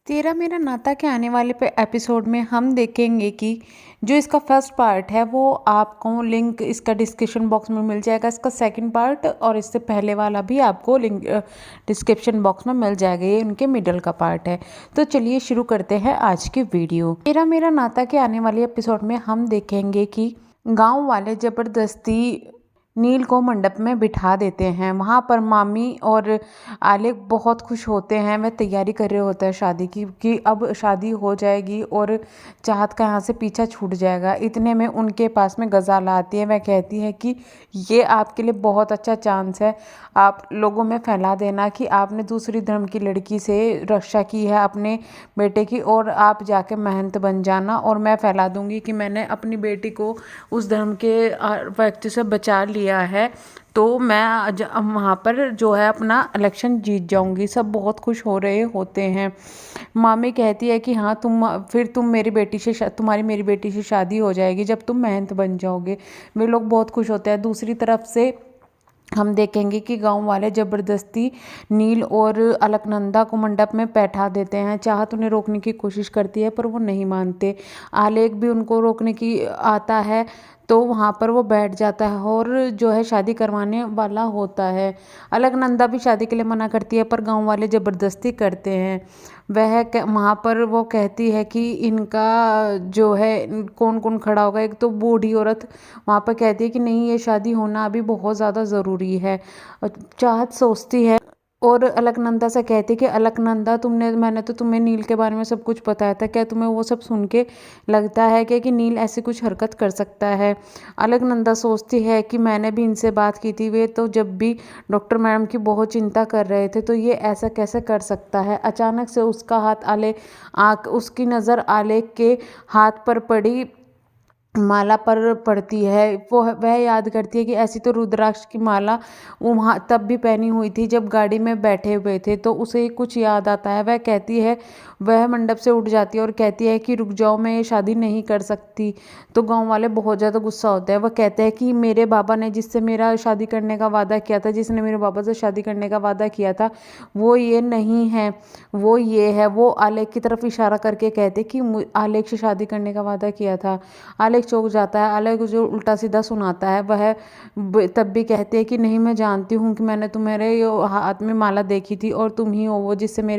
तेरा मेरा नाता के आने वाले एपिसोड में हम देखेंगे कि जो इसका फर्स्ट पार्ट है वो आपको लिंक इसका डिस्क्रिप्शन बॉक्स में मिल जाएगा। इसका सेकंड पार्ट और इससे पहले वाला भी आपको लिंक डिस्क्रिप्शन बॉक्स में मिल जाएगा। ये उनके मिडल का पार्ट है। तो चलिए शुरू करते हैं आज की वीडियो। तेरा मेरा नाता के आने वाले एपिसोड में हम देखेंगे कि गाँव वाले ज़बरदस्ती नील को मंडप में बिठा देते हैं। वहाँ पर मामी और आलेख बहुत खुश होते हैं। वह तैयारी कर रहे होते हैं शादी की कि अब शादी हो जाएगी और चाहत का यहाँ से पीछा छूट जाएगा। इतने में उनके पास में गज़ाला आती है। वह कहती है कि ये आपके लिए बहुत अच्छा चांस है, आप लोगों में फैला देना कि आपने दूसरी धर्म की लड़की से रक्षा की है अपने बेटे की, और आप जाके महंत बन जाना और मैं फैला दूंगी कि मैंने अपनी बेटी को उस धर्म के व्यक्ति से बचा लिया है, तो मैं वहाँ पर जो है अपना इलेक्शन जीत जाऊंगी। सब बहुत खुश हो रहे होते हैं। मामी कहती है कि हाँ तुम मेरी बेटी से तुम्हारी मेरी बेटी से शादी हो जाएगी जब तुम महंत बन जाओगे। वे लोग बहुत खुश होते हैं। दूसरी तरफ से हम देखेंगे कि गांव वाले ज़बरदस्ती नील और अलकनंदा को मंडप में बैठा देते हैं। चाहत उन्हें रोकने की कोशिश करती है पर वो नहीं मानते। आलेख भी उनको रोकने की आता है तो वहाँ पर वो बैठ जाता है और जो है शादी करवाने वाला होता है। अलकनंदा भी शादी के लिए मना करती है पर गांव वाले ज़बरदस्ती करते हैं। वहाँ पर वो कहती है कि इनका जो है कौन कौन खड़ा होगा। एक तो बूढ़ी औरत वहाँ पर कहती है कि नहीं, ये शादी होना अभी बहुत ज़्यादा ज़रूरी है। चाहत सोचती है और अलकनंदा से कहती है कि अलकनंदा मैंने तो तुम्हें नील के बारे में सब कुछ बताया था, क्या तुम्हें वो सब सुन के लगता है कि नील ऐसी कुछ हरकत कर सकता है। अलकनंदा सोचती है कि मैंने भी इनसे बात की थी, वे तो जब भी डॉक्टर मैडम की बहुत चिंता कर रहे थे, तो ये ऐसा कैसे कर सकता है। अचानक से उसका हाथ उसकी नज़र आलेख के हाथ पर पड़ी माला पर पड़ती है। वह याद करती है कि ऐसी तो रुद्राक्ष की माला वहाँ तब भी पहनी हुई थी जब गाड़ी में बैठे हुए थे, तो उसे कुछ याद आता है। वह कहती है, वह मंडप से उठ जाती है और कहती है कि रुक जाओ, मैं ये शादी नहीं कर सकती। तो गांव वाले बहुत ज़्यादा गुस्सा होते हैं। वह कहते हैं कि मेरे बाबा ने जिससे मेरा शादी करने का वादा किया था, जिसने मेरे बाबा से शादी करने का वादा किया था, वो ये नहीं है, वो ये है। वो आलेख की तरफ इशारा करके कहते कि आलेख से शादी करने का वादा किया था। आलेख चौंक जाता है। आलेख जो उल्टा सीधा सुनाता है। वह तब भी कहती है कि नहीं, मैं जानती हूँ कि मैंने तुम्हारे हाथ में माला देखी थी और तुम ही हो वो जिसने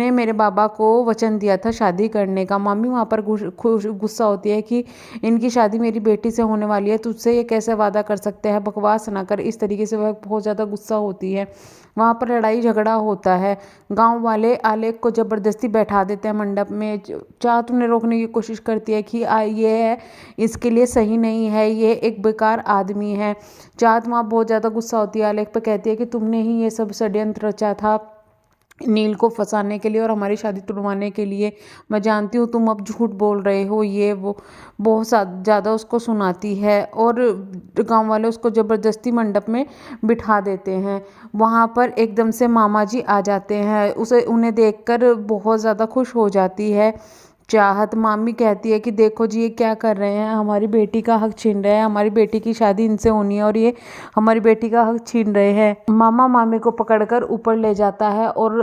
मेरे बाबा को वचन दिया था शादी करने का। मामी वहाँ पर गुस्सा होती है कि इनकी शादी मेरी बेटी से होने वाली है, तुझसे ये कैसे वादा कर सकते हैं, बकवास ना कर। इस तरीके से वह बहुत ज़्यादा गुस्सा होती है। वहाँ पर लड़ाई झगड़ा होता है। गांव वाले आलेख को ज़बरदस्ती बैठा देते हैं मंडप में। चाहत उन्हें रोकने की कोशिश करती है कि ये है, इसके लिए सही नहीं है, ये एक बेकार आदमी है। चाहत वहाँ बहुत ज़्यादा गुस्सा होती है। आलेख पे कहती है कि तुमने ही ये सब षड्यंत्र रचा था नील को फंसाने के लिए और हमारी शादी तुड़वाने के लिए। मैं जानती हूँ तुम अब झूठ बोल रहे हो, ये वो बहुत ज़्यादा उसको सुनाती है और गांव वाले उसको ज़बरदस्ती मंडप में बिठा देते हैं। वहाँ पर एकदम से मामा जी आ जाते हैं। उन्हें देखकर बहुत ज़्यादा खुश हो जाती है चाहत। मामी कहती है कि देखो जी, ये क्या कर रहे हैं, हमारी बेटी का हक छीन रहे हैं, हमारी बेटी की शादी इनसे होनी है और ये हमारी बेटी का हक छीन रहे हैं। मामा मामी को पकड़कर ऊपर ले जाता है और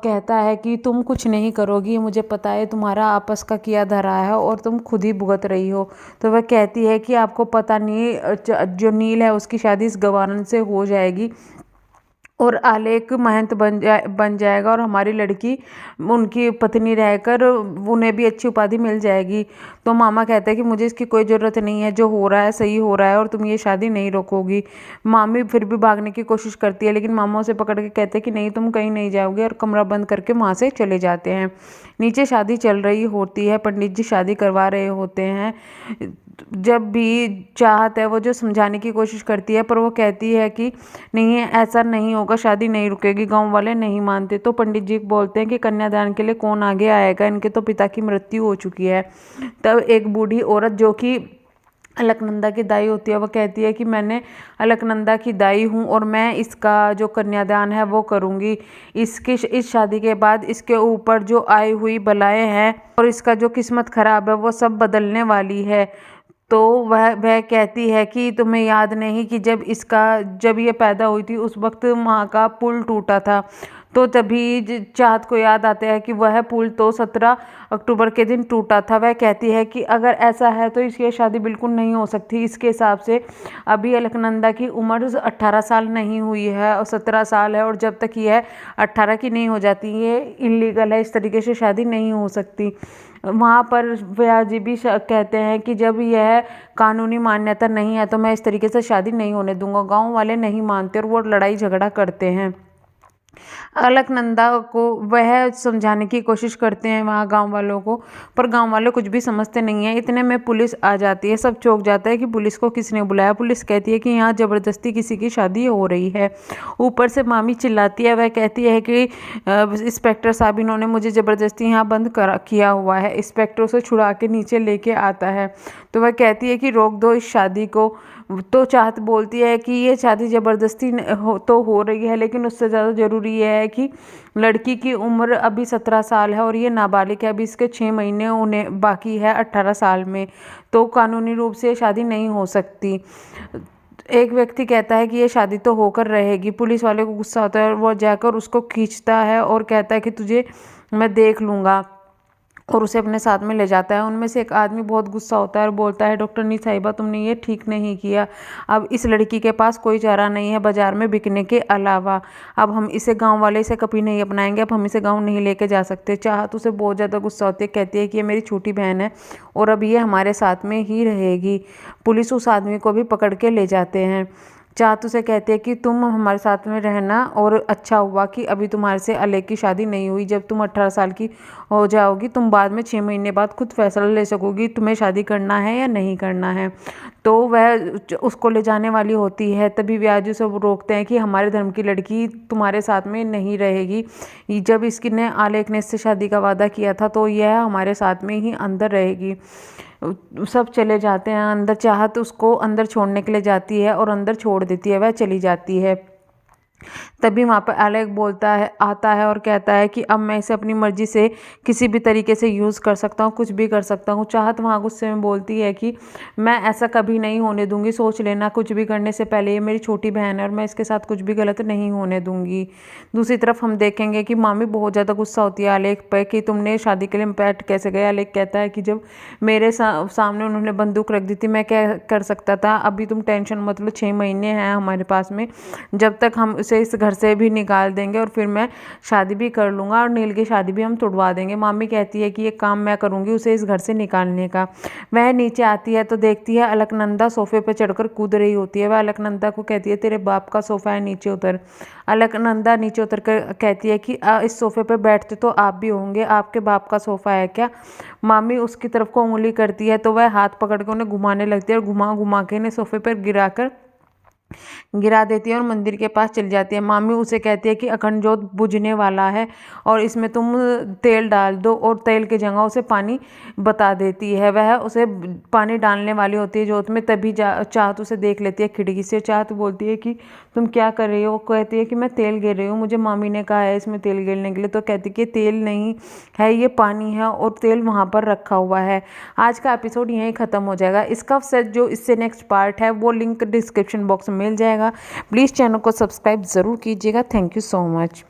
कहता है कि तुम कुछ नहीं करोगी, मुझे पता है, तुम्हारा आपस का किया धरा है और तुम खुद ही भुगत रही हो। तो वह कहती है कि आपको पता नहीं, जो नील है उसकी शादी इस गवारन से हो जाएगी और आलेख महंत बन जाएगा और हमारी लड़की उनकी पत्नी रहकर उन्हें भी अच्छी उपाधि मिल जाएगी। तो मामा कहते हैं कि मुझे इसकी कोई ज़रूरत नहीं है, जो हो रहा है सही हो रहा है और तुम ये शादी नहीं रोकोगी। मामी फिर भी भागने की कोशिश करती है लेकिन मामा उसे पकड़ के कहते हैं कि नहीं, तुम कहीं नहीं जाओगे, और कमरा बंद करके वहाँ से चले जाते हैं। नीचे शादी चल रही होती है। पंडित जी शादी करवा रहे होते हैं। जब भी चाहत है वो जो समझाने की कोशिश करती है पर वो कहती है कि नहीं, ऐसा नहीं होगा, शादी नहीं रुकेगी। गांव वाले नहीं मानते तो पंडित जी बोलते हैं कि कन्यादान के लिए कौन आगे आएगा, इनके तो पिता की मृत्यु हो चुकी है। तब एक बूढ़ी औरत जो कि अलकनंदा की दाई होती है, वह कहती है कि मैंने अलकनंदा की दाई हूँ और मैं इसका जो कन्यादान है वो करूँगी। इस शादी के बाद इसके ऊपर जो आई हुई बलाएं हैं और इसका जो किस्मत खराब है वो सब बदलने वाली है। तो वह कहती है कि तुम्हें याद नहीं कि जब ये पैदा हुई थी उस वक्त माँ का पुल टूटा था, तो तभी चाहत को याद आता है कि वह पुल तो 17 अक्टूबर के दिन टूटा था। वह कहती है कि अगर ऐसा है तो इसकी शादी बिल्कुल नहीं हो सकती। इसके हिसाब से अभी अलकनंदा की उम्र 18 साल नहीं हुई है और 17 साल है, और जब तक यह 18 की नहीं हो जाती ये इलीगल है, इस तरीके से शादी नहीं हो सकती। वहाँ पर व्याजी भी कहते हैं कि जब यह कानूनी मान्यता नहीं है तो मैं इस तरीके से शादी नहीं होने दूंगा। गांव वाले नहीं मानते और वो लड़ाई झगड़ा करते हैं। अलकनंदा को वह समझाने की कोशिश करते हैं वहाँ गांव वालों को, पर गांव वाले कुछ भी समझते नहीं है। इतने में पुलिस आ जाती है। सब चौंक जाता है कि पुलिस को किसने बुलाया। पुलिस कहती है कि यहाँ ज़बरदस्ती किसी की शादी हो रही है। ऊपर से मामी चिल्लाती है। वह कहती है कि इंस्पेक्टर साहब इन्होंने मुझे ज़बरदस्ती यहाँ बंद किया हुआ है। इंस्पेक्टर उसे छुड़ा के नीचे लेके आता है तो वह कहती है कि रोक दो इस शादी को। तो चाहत बोलती है कि ये शादी ज़बरदस्ती तो हो रही है, लेकिन उससे ज़्यादा ज़रूरी यह है कि लड़की की उम्र अभी 17 साल है और ये नाबालिग है। अभी इसके 6 महीने उन्हें बाकी है 18 साल में, तो कानूनी रूप से शादी नहीं हो सकती। एक व्यक्ति कहता है कि ये शादी तो होकर रहेगी। पुलिस वाले को गुस्सा होता है और वो जाकर उसको खींचता है और कहता है कि तुझे मैं देख लूँगा, और उसे अपने साथ में ले जाता है। उनमें से एक आदमी बहुत गुस्सा होता है और बोलता है, डॉक्टर नी साहिबा तुमने ये ठीक नहीं किया। अब इस लड़की के पास कोई चारा नहीं है बाजार में बिकने के अलावा। अब हम इसे गांव वाले इसे कभी नहीं अपनाएंगे। अब हम इसे गांव नहीं लेके जा सकते। चाहत उसे बहुत ज़्यादा गुस्सा होती है, कहती है कि ये मेरी छोटी बहन है और अब ये हमारे साथ में ही रहेगी। पुलिस उस आदमी को भी पकड़ के ले जाते हैं। चाहत उसे कहते हैं कि तुम हमारे साथ में रहना, और अच्छा हुआ कि अभी तुम्हारे से अलेख की शादी नहीं हुई। जब तुम 18 साल की हो जाओगी तुम बाद में 6 महीने बाद खुद फैसला ले सकोगी तुम्हें शादी करना है या नहीं करना है। तो वह उसको ले जाने वाली होती है, तभी व्याजू सब रोकते हैं कि हमारे धर्म की लड़की तुम्हारे साथ में नहीं रहेगी। जब इसकी ने आलेख ने इससे शादी का वादा किया था तो यह हमारे साथ में ही अंदर रहेगी। सब चले जाते हैं अंदर। चाहत उसको अंदर छोड़ने के लिए जाती है और अंदर छोड़ देती है, वह चली जाती है। तभी वहाँ पर आलेख आता है और कहता है कि अब मैं इसे अपनी मर्जी से किसी भी तरीके से यूज़ कर सकता हूँ, कुछ भी कर सकता हूँ। चाहत वहाँ गुस्से में बोलती है कि मैं ऐसा कभी नहीं होने दूंगी। सोच लेना कुछ भी करने से पहले, ये मेरी छोटी बहन है और मैं इसके साथ कुछ भी गलत नहीं होने दूंगी। दूसरी तरफ हम देखेंगे कि मामी बहुत ज़्यादा गुस्सा होती है आलेख पर कि तुमने शादी के लिए बैठ कैसे गए। आलेख कहता है कि जब मेरे सामने उन्होंने बंदूक रख दी थी मैं क्या कर सकता था। अभी तुम टेंशन मत लो, 6 महीने हैं हमारे पास में, जब तक हम उसे इस घर से भी निकाल देंगे और फिर मैं शादी भी कर लूँगा और नील की शादी भी हम तुड़वा देंगे। मामी कहती है कि ये काम मैं करूँगी उसे इस घर से निकालने का। वह नीचे आती है तो देखती है अलकनंदा सोफे पर चढ़कर कूद रही होती है। वह अलकनंदा को कहती है तेरे बाप का सोफ़ा है, नीचे उतर। अलकनंदा नीचे उतर कर कहती है कि इस सोफे पर बैठते तो आप भी होंगे, आपके बाप का सोफ़ा है क्या। मामी उसकी तरफ को उंगली करती है तो वह हाथ पकड़ के उन्हें घुमाने लगती है और घुमा घुमा के इन्हें सोफे पर गिरा देती है और मंदिर के पास चली जाती है। मामी उसे कहती है कि अखंड जोत बुझने वाला है और इसमें तुम तेल डाल दो, और तेल की जगह उसे पानी बता देती है। वह उसे पानी डालने वाली होती है जोत में, तभी चाहत उसे देख लेती है खिड़की से। चाहत बोलती है कि तुम क्या कर रही हो। कहती है कि मैं तेल गिर रही हूँ, मुझे मामी ने कहा है इसमें तेल गिरने के लिए। तो कहती है कि तेल नहीं है ये पानी है और तेल वहाँ पर रखा हुआ है। आज का एपिसोड यहीं ख़त्म हो जाएगा। इसका जो इससे नेक्स्ट पार्ट है वो लिंक डिस्क्रिप्शन बॉक्स में मिल जाएगा। प्लीज़ चैनल को सब्सक्राइब ज़रूर कीजिएगा। Thank you so much.